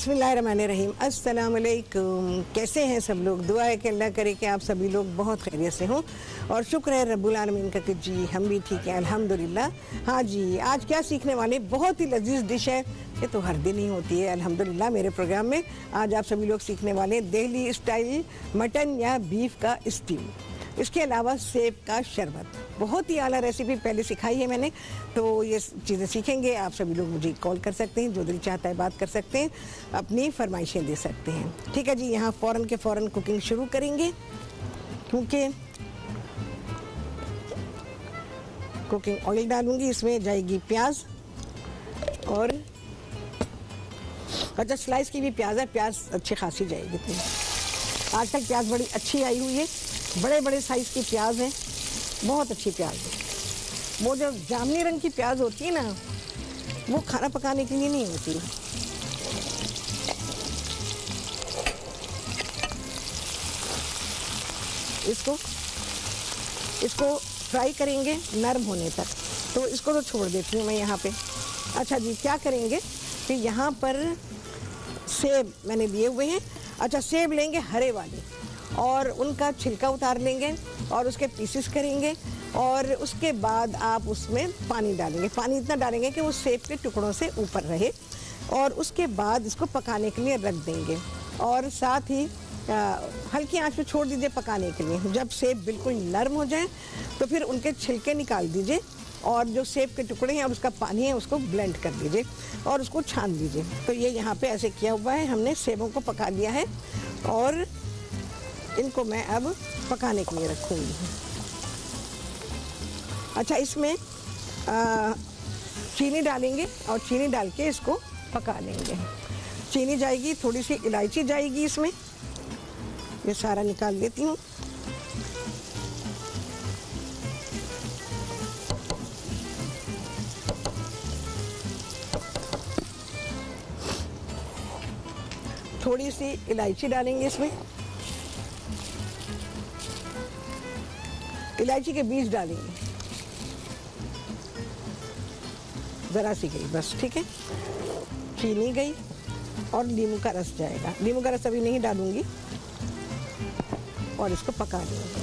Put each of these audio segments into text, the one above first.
बिस्मिल्लाहिर्रहमानिर्रहीम। अस्सलाम वालेकुम। कैसे हैं सब लोग? दुआ है कि अल्लाह करे कि आप सभी लोग बहुत खैरियत से हों और शुक्र है रब्बुल आलमीन का कि जी हम भी ठीक हैं अल्हम्दुलिल्लाह। हाँ जी, आज क्या सीखने वाले? बहुत ही लजीज डिश है, ये तो हर दिन ही होती है अल्हम्दुलिल्लाह मेरे प्रोग्राम में। आज आप सभी लोग सीखने वाले दिल्ली स्टाइल मटन या बीफ का स्टीम, इसके अलावा सेब का शरबत। बहुत ही आला रेसिपी पहले सिखाई है मैंने, तो ये चीज़ें सीखेंगे। आप सभी लोग मुझे कॉल कर सकते हैं, जो दिल चाहता है बात कर सकते हैं, अपनी फरमाइशें दे सकते हैं। ठीक है जी, यहाँ फ़ौरन के फ़ौरन कुकिंग शुरू करेंगे क्योंकि कुकिंग ऑयल डालूंगी, इसमें जाएगी प्याज और अच्छा स्लाइस की भी प्याज है, प्याज अच्छी खासी जाएगी। तो आजकल प्याज बड़ी अच्छी आई हुई है, बड़े बड़े साइज़ की प्याज है, बहुत अच्छी प्याज है। वो जो जामुनी रंग की प्याज होती है ना, वो खाना पकाने के लिए नहीं होती। इसको फ्राई करेंगे नरम होने तक, तो इसको तो छोड़ देती हूँ मैं यहाँ पे। अच्छा जी, क्या करेंगे कि यहाँ पर सेब मैंने लिए हुए हैं। अच्छा, सेब लेंगे हरे वाले और उनका छिलका उतार लेंगे और उसके पीसेस करेंगे और उसके बाद आप उसमें पानी डालेंगे। पानी इतना डालेंगे कि वो सेब के टुकड़ों से ऊपर रहे और उसके बाद इसको पकाने के लिए रख देंगे और साथ ही हल्की आंच पे छोड़ दीजिए पकाने के लिए। जब सेब बिल्कुल नरम हो जाए तो फिर उनके छिलके निकाल दीजिए और जो सेब के टुकड़े हैं और उसका पानी है उसको ब्लेंड कर दीजिए और उसको छान दीजिए। तो ये यहाँ पे ऐसे किया हुआ है, हमने सेबों को पका लिया है और इनको मैं अब पकाने के लिए रखूँगी। अच्छा, इसमें चीनी डालेंगे और चीनी डाल के इसको पका लेंगे। चीनी जाएगी, थोड़ी सी इलायची जाएगी इसमें, ये सारा निकाल लेती हूँ। थोड़ी सी इलायची डालेंगे इसमें, इलायची के बीज डालेंगे, ज़रा सी गई बस, ठीक है। चीनी गई और नींबू का रस जाएगा। नींबू का रस अभी नहीं डालूंगी और इसको पका लूँगी।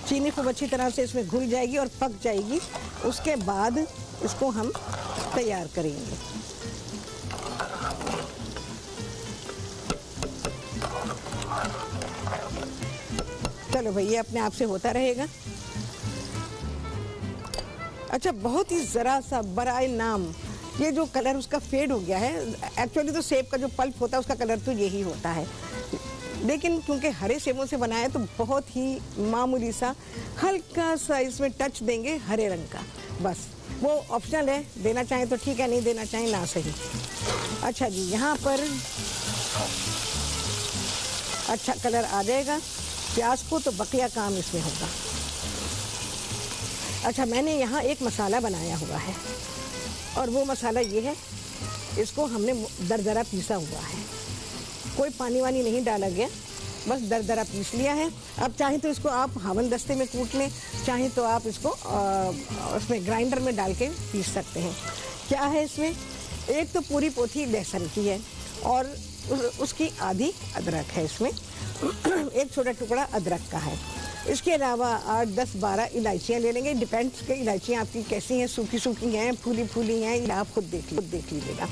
चीनी खूब अच्छी तरह से इसमें घुल जाएगी और पक जाएगी, उसके बाद इसको हम तैयार करेंगे। चलो भाई, ये अपने आप से होता रहेगा। अच्छा, बहुत ही ज़रा सा बराए नाम ये जो कलर उसका फेड हो गया है। एक्चुअली तो सेब का जो पल्प होता है उसका कलर तो यही होता है, लेकिन क्योंकि हरे सेबों से बनाया है तो बहुत ही मामूली सा हल्का सा इसमें टच देंगे हरे रंग का, बस। वो ऑप्शनल है, देना चाहें तो ठीक है, नहीं देना चाहें ना सही। अच्छा जी, यहाँ पर अच्छा कलर आ जाएगा प्याज को, तो बकिया काम इसमें होगा। अच्छा, मैंने यहाँ एक मसाला बनाया हुआ है और वो मसाला ये है, इसको हमने दरदरा पीसा हुआ है, कोई पानी वानी नहीं डाला गया, बस दरदरा पीस लिया है। अब चाहे तो इसको आप हावन दस्ते में कूट लें, चाहे तो आप इसको उसमें ग्राइंडर में डाल के पीस सकते हैं। क्या है इसमें? एक तो पूरी पोथी लहसुन की है और उसकी आधी अदरक है इसमें, एक छोटा टुकड़ा अदरक का है। इसके अलावा 8, 10, 12 इलायचियाँ ले लेंगे। डिपेंड्स कि इलायचियाँ आपकी कैसी हैं, सूखी सूखी हैं, फूली फूली हैं, ये आप खुद देख लीजिएगा।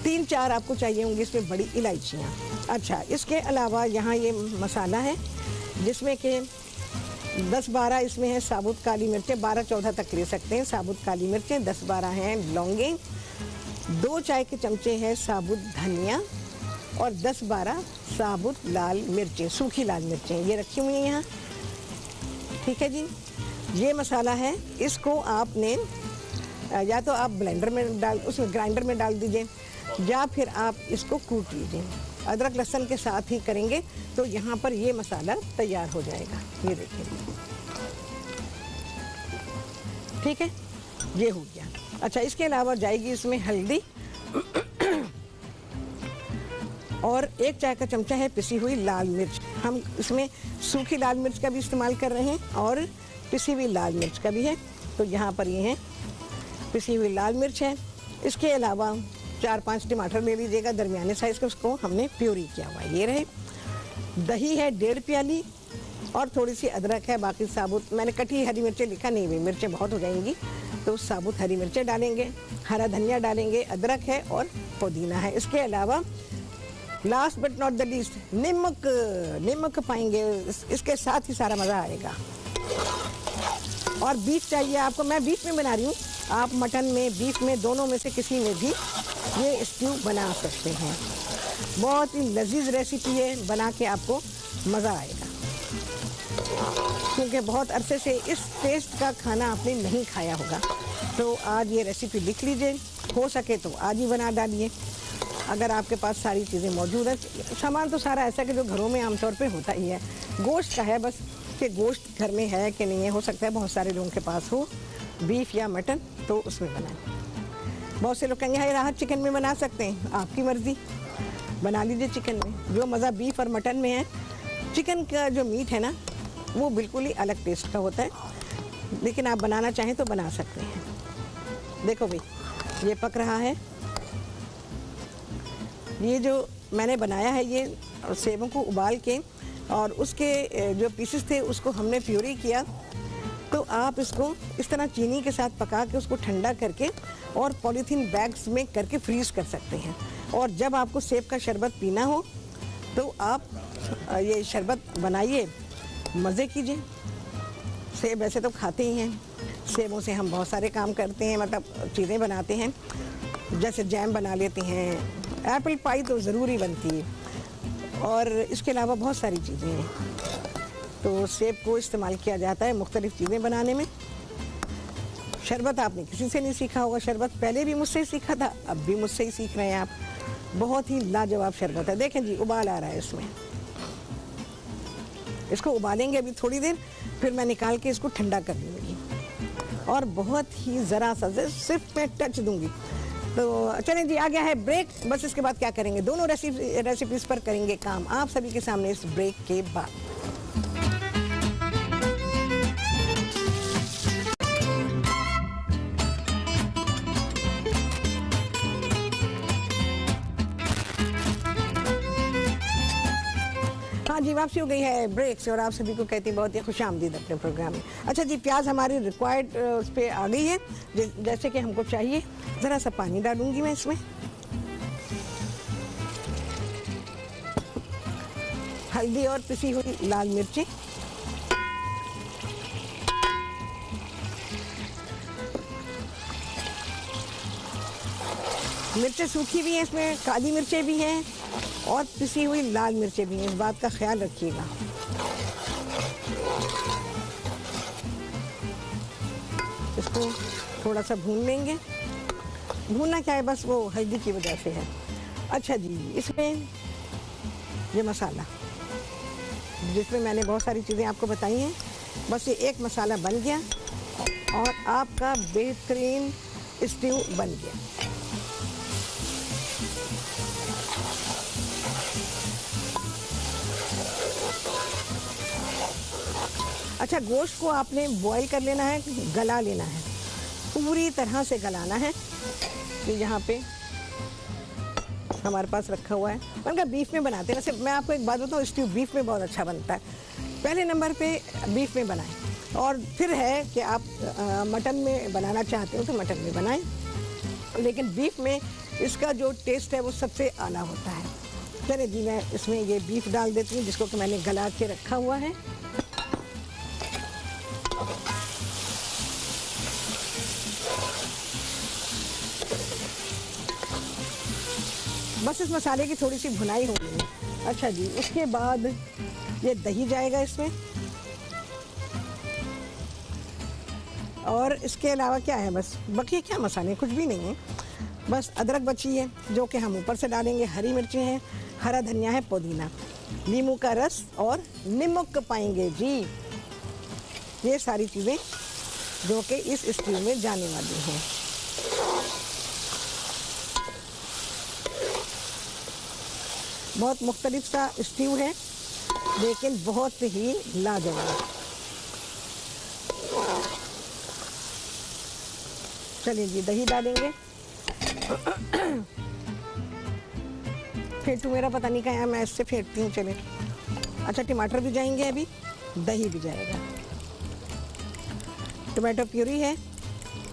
3-4 आपको चाहिए होंगी इसमें बड़ी इलायचियाँ। अच्छा, इसके अलावा यहाँ ये मसाला है जिसमें कि 10-12 इसमें है साबुत काली मिर्चें, 12-14 तक ले सकते हैं साबुत काली मिर्चें, 10-12 हैं लौंगे, 2 चाय के चमचे हैं साबुत धनिया और 10-12 साबुत लाल मिर्चें, सूखी लाल मिर्चें ये रखी हुई हैं यहाँ। ठीक है जी, ये मसाला है। इसको आपने या तो आप ब्लेंडर में उसमें ग्राइंडर में डाल दीजिए या फिर आप इसको कूट लीजिए। अदरक लहसुन के साथ ही करेंगे तो यहाँ पर ये मसाला तैयार हो जाएगा। ये देखिए, ठीक है, ये हो गया। अच्छा, इसके अलावा जाएगी इसमें हल्दी और 1 चाय का चमचा है पिसी हुई लाल मिर्च। हम इसमें सूखी लाल मिर्च का भी इस्तेमाल कर रहे हैं और पिसी हुई लाल मिर्च का भी है। तो यहाँ पर ये है पिसी हुई लाल मिर्च है। इसके अलावा 4-5 टमाटर ले लीजिएगा दरमियाने साइज़ के, उसको हमने प्यूरी किया हुआ है। ये रहे। दही है 1.5 प्याली और थोड़ी सी अदरक है। बाकी साबुत मैंने कटी हरी मिर्चें लिखा नहीं, भी मिर्चें बहुत हो जाएंगी तो साबुत हरी मिर्चें डालेंगे, हरा धनिया डालेंगे, अदरक है और पुदीना है। इसके अलावा last but not the least नमक पाएंगे, इसके साथ ही सारा मज़ा आएगा। और बीफ चाहिए आपको, मैं बीफ में बना रही हूँ, आप मटन में बीफ में दोनों में से किसी में भी ये स्ट्यू बना सकते हैं। बहुत ही लजीज रेसिपी है, बना के आपको मज़ा आएगा, क्योंकि बहुत अरसे से इस टेस्ट का खाना आपने नहीं खाया होगा। तो आज ये रेसिपी लिख लीजिए, हो सके तो आज ही बना डालिए। अगर आपके पास सारी चीज़ें मौजूद है, सामान तो सारा ऐसा कि जो घरों में आमतौर पे होता ही है। गोश्त का है बस कि गोश्त घर में है कि नहीं है, हो सकता है बहुत सारे लोगों के पास हो बीफ या मटन, तो उसमें बनाएं। बहुत से लोग कहेंगे हाय राहत चिकन में बना सकते हैं, आपकी मर्ज़ी, बना लीजिए चिकन में। जो मज़ा बीफ और मटन में है, चिकन का जो मीट है ना वो बिल्कुल ही अलग टेस्ट का होता है, लेकिन आप बनाना चाहें तो बना सकते हैं। देखो भाई ये पक रहा है। ये जो मैंने बनाया है ये सेबों को उबाल के और उसके जो पीसेस थे उसको हमने प्यूरी किया। तो आप इसको इस तरह चीनी के साथ पका के उसको ठंडा करके और पॉलीथीन बैग्स में करके फ्रीज कर सकते हैं। और जब आपको सेब का शरबत पीना हो तो आप ये शरबत बनाइए, मज़े कीजिए। सेब ऐसे तो खाते ही हैं, सेबों से हम बहुत सारे काम करते हैं, मतलब चीज़ें बनाते हैं, जैसे जैम बना लेते हैं, एप्पल पाई तो ज़रूरी बनती है, और इसके अलावा बहुत सारी चीज़ें हैं। तो सेब को इस्तेमाल किया जाता है मुख्तलिफ़ चीज़ें बनाने में। शरबत आपने किसी से नहीं सीखा होगा, शरबत पहले भी मुझसे ही सीखा था, अब भी मुझसे ही सीख रहे हैं आप। बहुत ही लाजवाब शरबत है। देखें जी उबाल आ रहा है इसमें, इसको उबालेंगे अभी थोड़ी देर, फिर मैं निकाल के इसको ठंडा कर लूँगी और बहुत ही ज़रा सा सिर्फ मैं टच दूँगी। तो चलें जी, आ गया है ब्रेक। बस इसके बाद क्या करेंगे, दोनों रेसिपीज़ पर करेंगे काम आप सभी के सामने इस ब्रेक के बाद। हाँ जी, वापसी हो गई है ब्रेक से और आप सभी को कहती बहुत ही खुशामदीद अपने प्रोग्राम में। अच्छा जी, प्याज हमारी रिक्वायर्ड उस पर आ गई है जैसे कि हमको चाहिए। ज़रा सा पानी डालूंगी मैं इसमें, हल्दी और पिसी हुई लाल मिर्ची, मिर्चें सूखी भी हैं इसमें, काली मिर्चें भी हैं और पिसी हुई लाल मिर्चें भी हैं, इस बात का ख्याल रखिएगा। इसको थोड़ा सा भून लेंगे। भूनना क्या है, बस वो हल्दी की वजह से है। अच्छा जी, इसमें ये मसाला जिसमें मैंने बहुत सारी चीज़ें आपको बताई हैं, बस ये एक मसाला बन गया और आपका बेहतरीन स्ट्यू बन गया। अच्छा, गोश्त को आपने बॉईल कर लेना है, गला लेना है, पूरी तरह से गलाना है। तो यहाँ पे हमारे पास रखा हुआ है, मतलब बीफ में बनाते हैं। वैसे मैं आपको एक बात बताऊँ, स्ट्यू बीफ में बहुत अच्छा बनता है। पहले नंबर पे बीफ में बनाएं, और फिर है कि आप मटन में बनाना चाहते हो तो मटन में बनाएं, लेकिन बीफ में इसका जो टेस्ट है वो सबसे आला होता है। चलिए जी, मैं इसमें ये बीफ डाल देती हूँ जिसको कि मैंने गला के रखा हुआ है। बस इस मसाले की थोड़ी सी भुनाई होगी। अच्छा जी, उसके बाद ये दही जाएगा इसमें, और इसके अलावा क्या है, बस बाकी क्या मसाले, कुछ भी नहीं है। बस अदरक बची है जो कि हम ऊपर से डालेंगे, हरी मिर्चें हैं, हरा धनिया है, पुदीना, नींबू का रस और नमक पाएंगे जी। ये सारी चीज़ें जो कि इस स्ट्यू में जाने वाली हैं। बहुत मुख्तलिफ सा स्ट्यू है लेकिन बहुत ही लाजवाब। चलिए जी दही डालेंगे। फेंटू मेरा पता नहीं कहाँ है, मैं इससे फेंटती हूँ। चले, अच्छा टमाटर भी जाएंगे, अभी दही भी जाएगा। टमाटो प्यूरी है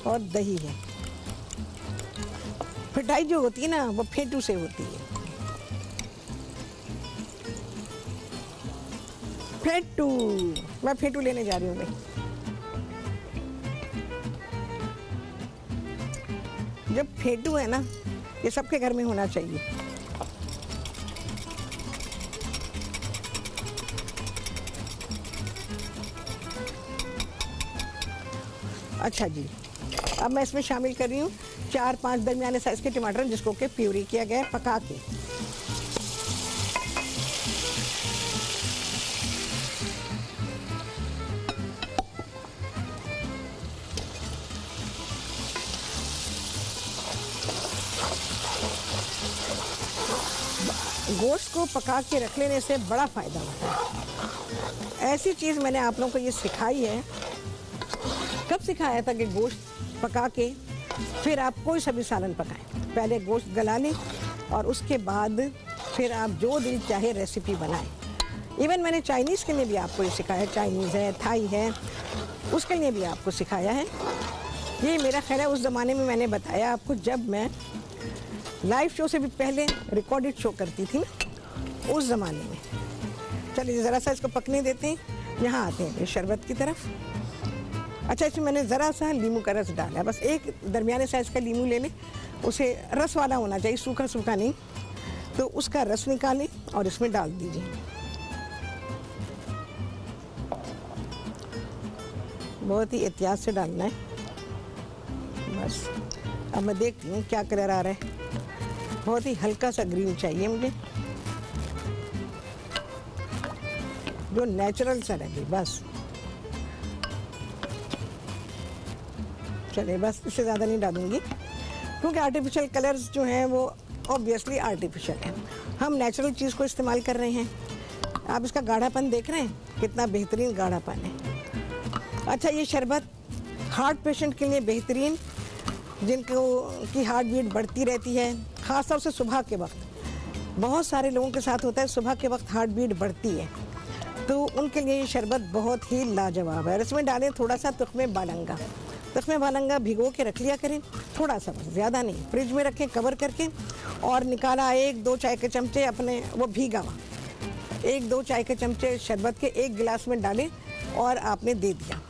और दही है। फिटाई जो होती है ना वो फेंटू से होती है। फेंटू, मैं फेंटू लेने जा रही हूँ भाई। जब फेंटू है ना, ये सबके घर में होना चाहिए। अच्छा जी, अब मैं इसमें शामिल कर रही हूँ 4-5 दरमियाने साइज के टमाटर, जिसको कि प्यूरी किया गया है पका के। गोश्त को पका के रख लेने से बड़ा फ़ायदा होता है। ऐसी चीज़ मैंने आप लोगों को ये सिखाई है। कब सिखाया था कि गोश्त पका के फिर आप कोई सा भी सालन पकाएं। पहले गोश्त गला लें और उसके बाद फिर आप जो दिल चाहे रेसिपी बनाएं। इवन मैंने चाइनीज़ के लिए भी आपको ये सिखाया, चाइनीज़ है, थाई है, उसके लिए भी आपको सिखाया है। ये मेरा ख्याल है उस ज़माने में मैंने बताया आपको, जब मैं लाइव शो से भी पहले रिकॉर्डेड शो करती थी ना, उस ज़माने में। चलिए ज़रा सा इसको पकने देते हैं। यहाँ आते हैं शरबत की तरफ। अच्छा, इसमें मैंने ज़रा सा नींबू का रस डाला है। बस एक दरमियाने साइज़ का नींबू ले लें, उसे रस वाला होना चाहिए, सूखा सूखा नहीं। तो उसका रस निकालें और इसमें डाल दीजिए। बहुत ही एहतियात से डालना है। बस अब मैं देखती हूँ क्या कलर आ रहा है। बहुत ही हल्का सा ग्रीन चाहिए मुझे, जो नेचुरल सा लगे बस। चलिए बस, इससे ज़्यादा नहीं डालूंगी, क्योंकि आर्टिफिशियल कलर्स जो हैं वो ऑब्वियसली आर्टिफिशियल है। हम नेचुरल चीज़ को इस्तेमाल कर रहे हैं। आप इसका गाढ़ापन देख रहे हैं, कितना बेहतरीन गाढ़ापन है। अच्छा, ये शरबत हार्ट पेशेंट के लिए बेहतरीन, जिनको की हार्ट बीट बढ़ती रहती है, ख़ास तौर से सुबह के वक्त। बहुत सारे लोगों के साथ होता है सुबह के वक्त हार्ट बीट बढ़ती है, तो उनके लिए ये शरबत बहुत ही लाजवाब है। इसमें डालें थोड़ा सा तुख्मे बालंगा। तुख्मे बालंगा भिगो के रख लिया करें, थोड़ा सा, बस ज़्यादा नहीं। फ्रिज में रखें कवर करके, और निकाला 1-2 चाय के चमचे अपने, वो भीगा हुआ 1-2 चाय के चमचे शरबत के 1 गिलास में डालें और आपने दे दिया।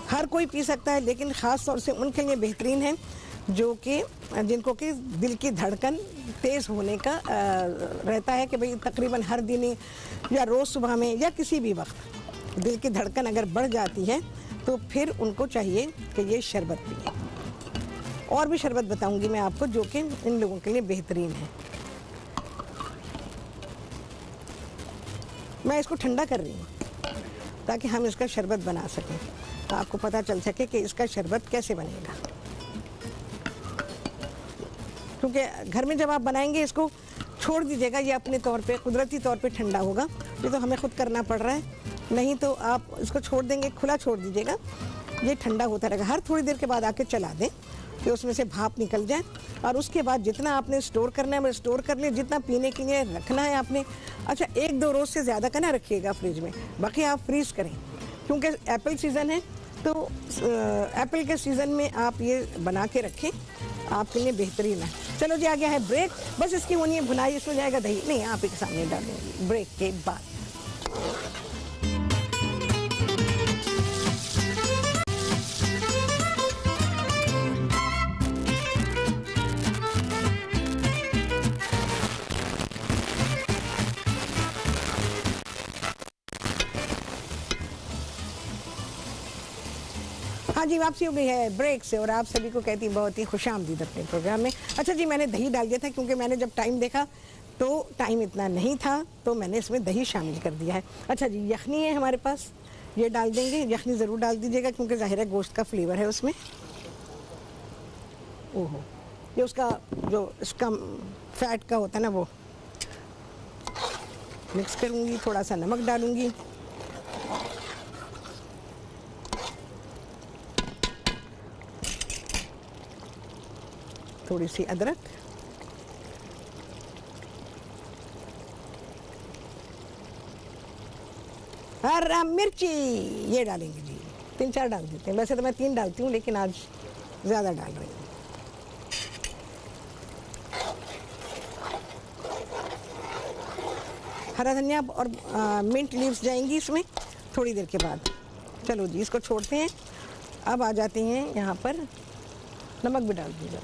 हर कोई पी सकता है, लेकिन ख़ास तौर से उनके लिए बेहतरीन है जो कि जिनको कि दिल की धड़कन तेज़ होने का रहता है, कि भाई तकरीबन हर दिन या रोज़ सुबह में या किसी भी वक्त दिल की धड़कन अगर बढ़ जाती है, तो फिर उनको चाहिए कि ये शरबत पिए। और भी शरबत बताऊंगी मैं आपको जो कि इन लोगों के लिए बेहतरीन है। मैं इसको ठंडा कर रही हूँ ताकि हम इसका शरबत बना सकें, तो आपको पता चल सके कि इसका शरबत कैसे बनेगा। क्योंकि घर में जब आप बनाएंगे इसको छोड़ दीजिएगा, ये अपने तौर पे कुदरती तौर पे ठंडा होगा। ये तो हमें खुद करना पड़ रहा है, नहीं तो आप इसको छोड़ देंगे, खुला छोड़ दीजिएगा, ये ठंडा होता रहेगा। हर थोड़ी देर के बाद आके चला दें कि उसमें से भाप निकल जाए, और उसके बाद जितना आपने स्टोर करना है वो स्टोर कर लें, जितना पीने के लिए रखना है आपने। अच्छा, 1-2 रोज़ से ज़्यादा का ना रखिएगा फ्रिज में, बाकी आप फ्रीज़ करें, क्योंकि एप्पल सीज़न है, तो एप्पल के सीज़न में आप ये बना के रखें, आपके लिए बेहतरीन है। चलो जी, आ गया है ब्रेक। बस इसकी होनी है भुनाई, इसमें जाएगा दही, नहीं आप एक सामने डाल देंगे ब्रेक के बाद। हाँ जी, वापसी हो गई है ब्रेक से, और आप सभी को कहती बहुत ही खुशामदीद अपने प्रोग्राम में। अच्छा जी, मैंने दही डाल दिया था, क्योंकि मैंने जब टाइम देखा तो टाइम इतना नहीं था, तो मैंने इसमें दही शामिल कर दिया है। अच्छा जी, यखनी है हमारे पास, ये डाल देंगे। यखनी ज़रूर डाल दीजिएगा, क्योंकि ज़ाहिर है गोश्त का फ्लेवर है उसमें। ओहो, ये उसका जो इसका फैट का होता है ना, वो मिक्स करूँगी, थोड़ा सा नमक डालूँगी। थोड़ी सी अदरक, हरा मिर्ची ये डालेंगे जी, 3-4 डाल देते हैं। वैसे तो मैं 3 डालती हूँ, लेकिन आज ज़्यादा डाल रही हूँ। हरा धनिया और मिंट लीव्स जाएंगी इसमें थोड़ी देर के बाद। चलो जी, इसको छोड़ते हैं। अब आ जाते हैं यहाँ पर, नमक भी डाल दीजिए।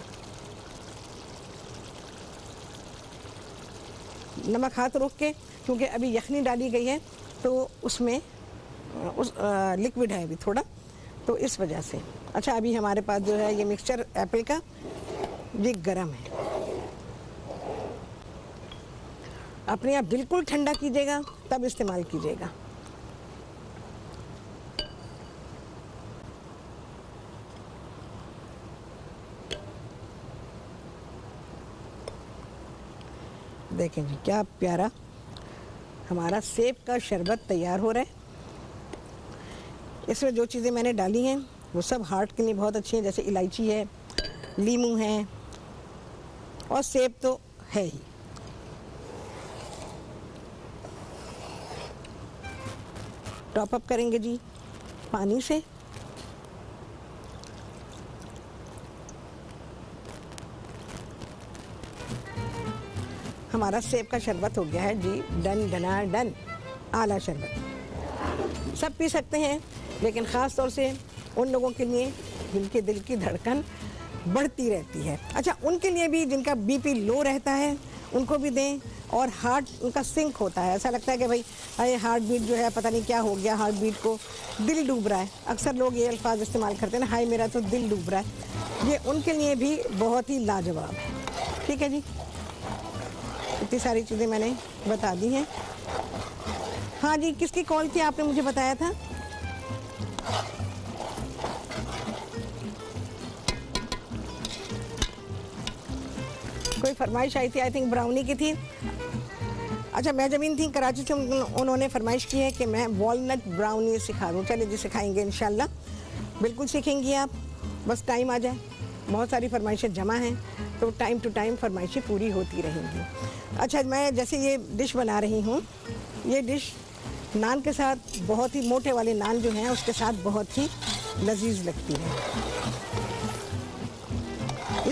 नमक हाथ रोक के, क्योंकि अभी यखनी डाली गई है तो उसमें उस लिक्विड है अभी थोड़ा, तो इस वजह से। अच्छा, अभी हमारे पास जो है ये मिक्सचर एप्पल का, ये गरम है। अपने आप बिल्कुल ठंडा कीजिएगा तब इस्तेमाल कीजिएगा। देखें जी, क्या प्यारा हमारा सेब का शरबत तैयार हो रहा है। इसमें जो चीज़ें मैंने डाली हैं वो सब हार्ट के लिए बहुत अच्छी हैं, जैसे इलायची है, लीमू है और सेब तो है ही। टॉप अप करेंगे जी पानी से। हमारा सेब का शरबत हो गया है जी, डन डना डन। आला शरबत सब पी सकते हैं, लेकिन ख़ास तौर से उन लोगों के लिए जिनके दिल की धड़कन बढ़ती रहती है। अच्छा, उनके लिए भी जिनका बीपी लो रहता है उनको भी दें, और हार्ट उनका सिंक होता है, ऐसा लगता है कि भाई अरे हार्ट बीट जो है पता नहीं क्या हो गया, हार्ट बीट को दिल डूब रहा है। अक्सर लोग ये अल्फाज इस्तेमाल करते हैं ना, हाय मेरा तो दिल डूब रहा है। ये उनके लिए भी बहुत ही लाजवाब है। ठीक है जी, इतनी सारी चीज़ें मैंने बता दी हैं। हाँ जी, किसकी कॉल थी आपने मुझे बताया था? कोई फरमाइश आई थी, आई थिंक ब्राउनी की थी। अच्छा, मेहजबीन थी कराची से, उन्होंने फरमाइश की है कि मैं वॉलनट ब्राउनी सिखा दूँ। चलिए जी, सिखाएंगे इंशाल्लाह, बिल्कुल सीखेंगी आप, बस टाइम आ जाए। बहुत सारी फरमाइशें जमा हैं, तो टाइम टू टाइम फरमाइशें पूरी होती रहेंगी। अच्छा, मैं जैसे ये डिश बना रही हूँ, ये डिश नान के साथ, बहुत ही मोटे वाले नान जो हैं उसके साथ बहुत ही लजीज लगती है।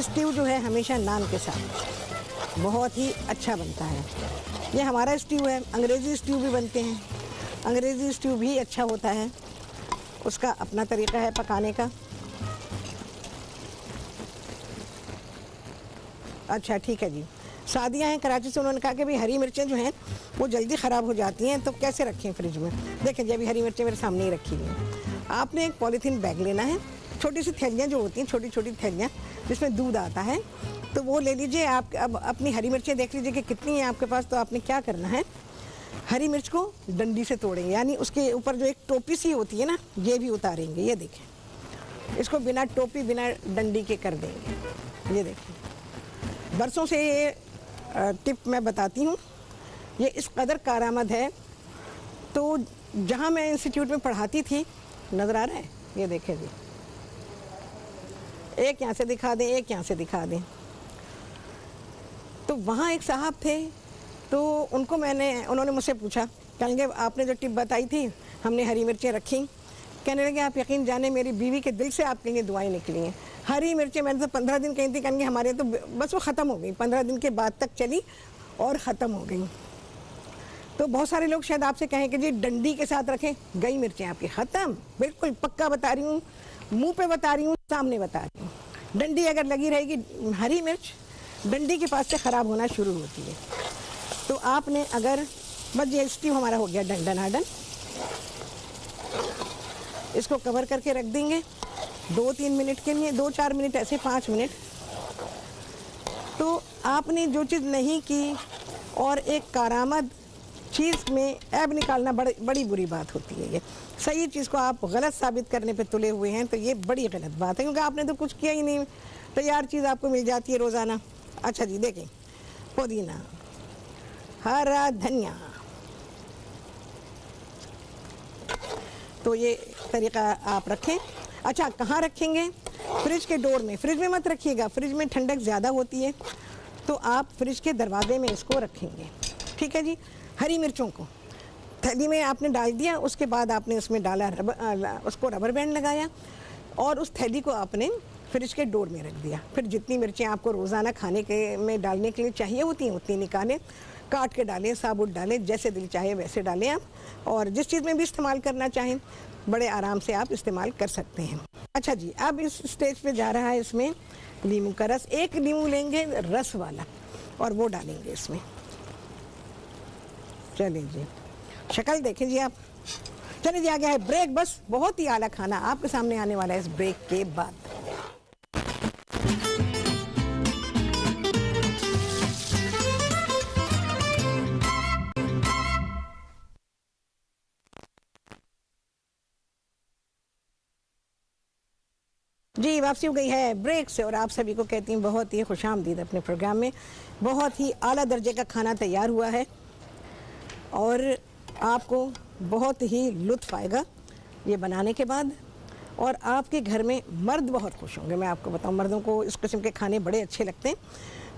स्ट्यू जो है हमेशा नान के साथ बहुत ही अच्छा बनता है। ये हमारा स्ट्यू है, अंग्रेज़ी स्ट्यू भी बनते हैं, अंग्रेज़ी स्ट्यू भी अच्छा होता है, उसका अपना तरीका है पकाने का। अच्छा ठीक है जी, सादिया हैं कराची से, उन्होंने कहा कि भाई हरी मिर्चें जो हैं वो जल्दी ख़राब हो जाती हैं, तो कैसे रखें फ्रिज में। देखें जी, अभी हरी मिर्चें मेरे सामने ही रखी हुई हैं। आपने एक पॉलीथीन बैग लेना है, छोटी सी थैलियाँ जो होती हैं, छोटी छोटी थैलियाँ जिसमें दूध आता है, तो वो ले लीजिए आप। अब अपनी हरी मिर्चें देख लीजिए कि कितनी हैं आपके पास। तो आपने क्या करना है, हरी मिर्च को डंडी से तोड़ेंगे, यानी उसके ऊपर जो एक टोपी सी होती है ना, ये भी उतारेंगे। ये देखें, इसको बिना टोपी बिना डंडी के कर देंगे। ये देखें, बरसों से ये टिप मैं बताती हूँ, ये इस कदर कारआमद है। तो जहाँ मैं इंस्टीट्यूट में पढ़ाती थी, नज़र आ रहा है, ये देखें जी, एक यहाँ से दिखा दें, एक यहाँ से दिखा दें। तो वहाँ एक साहब थे, तो उन्होंने मुझसे पूछा, कहेंगे आपने जो टिप बताई थी, हमने हरी मिर्चें रखी। कहने लगे आप यकीन जाने मेरी बीवी के दिल से आपके लिए दुआएं निकली हैं। हरी मिर्चें मैंने तो 15 दिन कही थी, कहेंगे हमारे तो बस वो ख़त्म हो गई, 15 दिन के बाद तक चली और ख़त्म हो गई। तो बहुत सारे लोग शायद आपसे कहें कि जी डंडी के साथ रखें, गई मिर्चें आपकी ख़त्म। बिल्कुल पक्का बता रही हूँ, मुंह पे बता रही हूँ, सामने बता रही हूँ। डंडी अगर लगी रहेगी, हरी मिर्च डंडी के पास से ख़राब होना शुरू होती है। तो आपने अगर, बस ये स्ट्यू हमारा हो गया डनाडन, इसको कवर करके रख देंगे 2-3 मिनट के लिए, 2-4 मिनट ऐसे 5 मिनट। तो आपने जो चीज़ नहीं की और एक कारआमद चीज़ में ऐब निकालना बड़ी बुरी बात होती है। ये सही चीज़ को आप गलत साबित करने पे तुले हुए हैं, तो ये बड़ी गलत बात है, क्योंकि आपने तो कुछ किया ही नहीं, तैयार चीज़ आपको मिल जाती है रोज़ाना। अच्छा जी, देखें, पुदीना, हरा धनिया, तो ये तरीका आप रखें। अच्छा, कहाँ रखेंगे? फ्रिज के डोर में, फ्रिज में मत रखिएगा, फ्रिज में ठंडक ज़्यादा होती है, तो आप फ्रिज के दरवाजे में इसको रखेंगे। ठीक है जी। हरी मिर्चों को थैली में आपने डाल दिया, उसके बाद आपने उसमें डाला उसको रबर बैंड लगाया और उस थैली को आपने फ्रिज के डोर में रख दिया। फिर जितनी मिर्चें आपको रोज़ाना खाने के में डालने के लिए चाहिए होती हैं उतनी निकालें, काट के डालें, साबुत डालें, जैसे दिल चाहे वैसे डालें आप, और जिस चीज़ में भी इस्तेमाल करना चाहें बड़े आराम से आप इस्तेमाल कर सकते हैं। अच्छा जी, अब इस स्टेज पे जा रहा है इसमें नींबू का रस। एक नींबू लेंगे रस वाला और वो डालेंगे इसमें। चलिए जी, शक्ल देखें जी आप। चलिए जी, आ गया है ब्रेक। बस बहुत ही आला खाना आपके सामने आने वाला है इस ब्रेक के बाद। जी, वापसी हो गई है ब्रेक से और आप सभी को कहती हूँ बहुत ही खुशामदीद अपने प्रोग्राम में। बहुत ही आला दर्जे का खाना तैयार हुआ है और आपको बहुत ही लुत्फ आएगा ये बनाने के बाद, और आपके घर में मर्द बहुत खुश होंगे। मैं आपको बताऊं, मर्दों को इस किस्म के खाने बड़े अच्छे लगते हैं,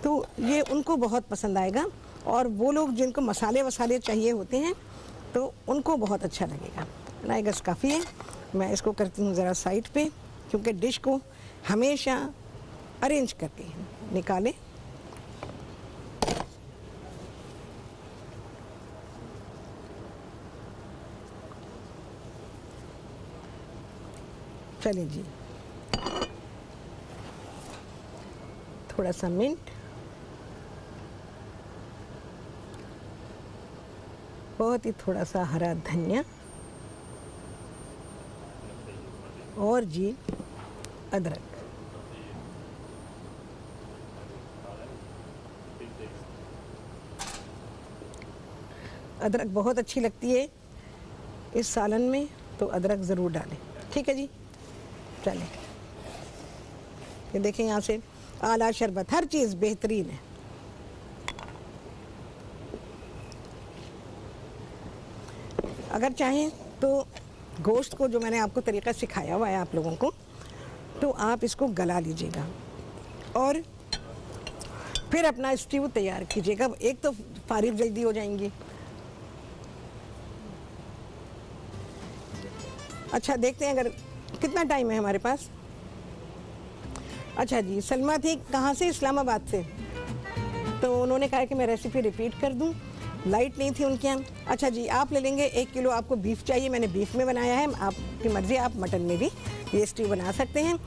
तो ये उनको बहुत पसंद आएगा। और वो लोग जिनको मसाले वसाले चाहिए होते हैं तो उनको बहुत अच्छा लगेगा। नाइगस काफ़ी है, मैं इसको करती हूँ ज़रा साइड पे, क्योंकि डिश को हमेशा अरेंज करके निकालें। चलिए जी, थोड़ा सा मिंट, बहुत ही थोड़ा सा हरा धनिया और जी अदरक। अदरक बहुत अच्छी लगती है इस सालन में, तो अदरक ज़रूर डालें। ठीक है जी। चलें, ये देखें यहाँ से आला शरबत, हर चीज़ बेहतरीन है। अगर चाहें तो गोश्त को, जो मैंने आपको तरीका सिखाया हुआ है आप लोगों को, तो आप इसको गला लीजिएगा और फिर अपना स्ट्यू तैयार कीजिएगा। एक तो फारिग जल्दी हो जाएंगी। अच्छा, देखते हैं अगर कितना टाइम है हमारे पास। अच्छा जी, सलमा थी कहाँ से? इस्लामाबाद से। तो उन्होंने कहा कि मैं रेसिपी रिपीट कर दूं, लाइट नहीं थी उनके यहाँ। अच्छा जी, आप ले लेंगे 1 किलो। आपको बीफ चाहिए, मैंने बीफ में बनाया है, आपकी मर्ज़ी, आप मटन में भी ये स्ट्यू बना सकते हैं।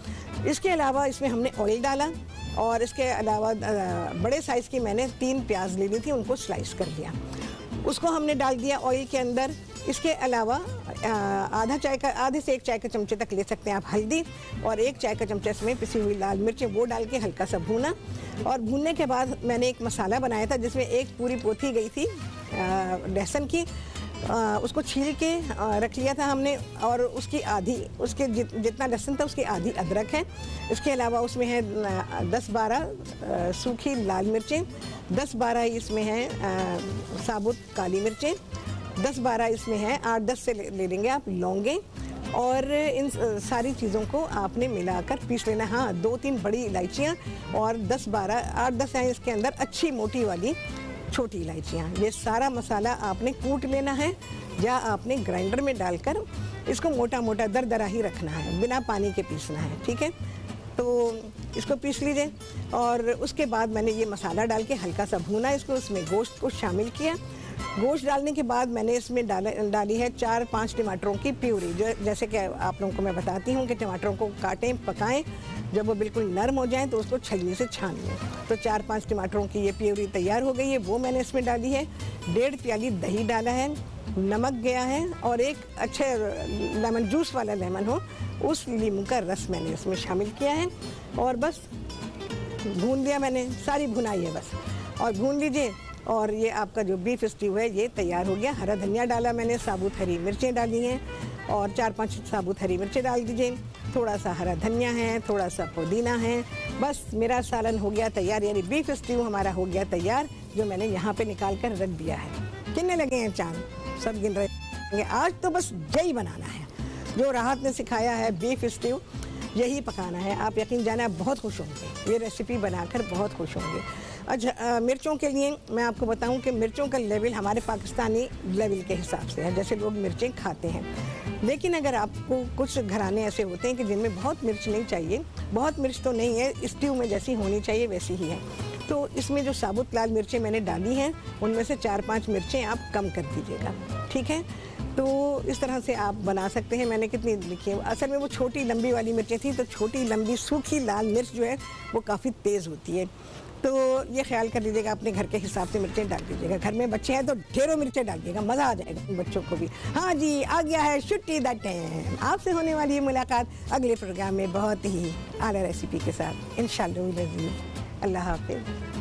इसके अलावा इसमें हमने ऑयल डाला और इसके अलावा बड़े साइज़ की मैंने 3 प्याज ले ली थी, उनको स्लाइस कर दिया, उसको हमने डाल दिया ऑयल के अंदर। इसके अलावा आधे से 1 चाय का चमचे तक ले सकते हैं आप हल्दी, और 1 चाय का चमचा इसमें पिसी हुई लाल मिर्चें, वो डाल के हल्का सा भूना। और भूनने के बाद मैंने एक मसाला बनाया था जिसमें 1 पूरी पोथी गई थी लहसुन की, उसको छील के रख लिया था हमने, और उसकी आधी, उसके जितना लहसुन था उसकी आधी अदरक है। इसके अलावा उसमें है 10-12 सूखी लाल मिर्चें, 10-12 इसमें है साबुत काली मिर्चें, 10-12 इसमें है, 8-10 से ले लेंगे आप लौंगे, और इन सारी चीज़ों को आपने मिलाकर पीस लेना। हाँ, 2-3 बड़ी इलायचियाँ और 8-10 हैं इसके अंदर अच्छी मोटी वाली छोटी इलायचियाँ। ये सारा मसाला आपने कूट लेना है या आपने ग्राइंडर में डालकर इसको मोटा मोटा दरदरा ही रखना है, बिना पानी के पीसना है। ठीक है, तो इसको पीस लीजिए। और उसके बाद मैंने ये मसाला डाल के हल्का सा भूना इसको, उसमें गोश्त को शामिल किया। गोश्त डालने के बाद मैंने इसमें डाली है 4-5 टमाटरों की प्यूरी। जैसे कि आप लोगों को मैं बताती हूँ कि टमाटरों को काटें, पकाएं, जब वो बिल्कुल नरम हो जाएं तो उसको छलनी से छान लें। तो 4-5 टमाटरों की ये प्यूरी तैयार हो गई है, वो मैंने इसमें डाली है। 1.5 प्याली दही डाला है, नमक गया है, और एक अच्छे लेमन जूस वाला लेमन हो उस नींबू का रस मैंने इसमें शामिल किया है। और बस भून दिया मैंने, सारी भुनाई है बस, और भून लीजिए। और ये आपका जो बीफ स्ट्यू है ये तैयार हो गया। हरा धनिया डाला मैंने, साबुत हरी मिर्चें डाली हैं, और 4-5 साबुत हरी मिर्चें डाल दीजिए, थोड़ा सा हरा धनिया है, थोड़ा सा पुदीना है। बस मेरा सालन हो गया तैयार, यानी बीफ स्ट्यू हमारा हो गया तैयार, जो मैंने यहाँ पे निकाल कर रख दिया है। कितने लगे हैं चांद? सब गिन रहे हैं। आज तो बस जय बनाना है, जो राहत ने सिखाया है बीफ स्ट्यू। यही पकाना है। आप यकीन जाना आप बहुत खुश होंगे, ये रेसिपी बनाकर बहुत खुश होंगे। अच्छा, मिर्चों के लिए मैं आपको बताऊं कि मिर्चों का लेवल हमारे पाकिस्तानी लेवल के हिसाब से है, जैसे लोग मिर्चें खाते हैं। लेकिन अगर आपको कुछ घराने ऐसे होते हैं कि जिनमें बहुत मिर्च नहीं चाहिए, बहुत मिर्च तो नहीं है, स्ट्यू में जैसी होनी चाहिए वैसी ही है, तो इसमें जो साबुत लाल मिर्चें मैंने डाली हैं उनमें से 4-5 मिर्चें आप कम कर दीजिएगा, ठीक है। तो इस तरह से आप बना सकते हैं। मैंने कितनी लिखी है, असल में वो छोटी लंबी वाली मिर्चें थी, तो छोटी लंबी सूखी लाल मिर्च जो है वो काफ़ी तेज़ होती है, तो ये ख्याल कर लीजिएगा, अपने घर के हिसाब से मिर्चें डाल दीजिएगा। घर में बच्चे हैं तो ढेरों मिर्चें डालिएगा, मज़ा आ जाएगा बच्चों को भी। हाँ जी, आ गया है छुट्टी दा टाइम। आपसे होने वाली है मुलाकात अगले प्रोग्राम में बहुत ही आला रेसिपी के साथ, इंशाअल्लाह। अल्लाह हाफ़िज़।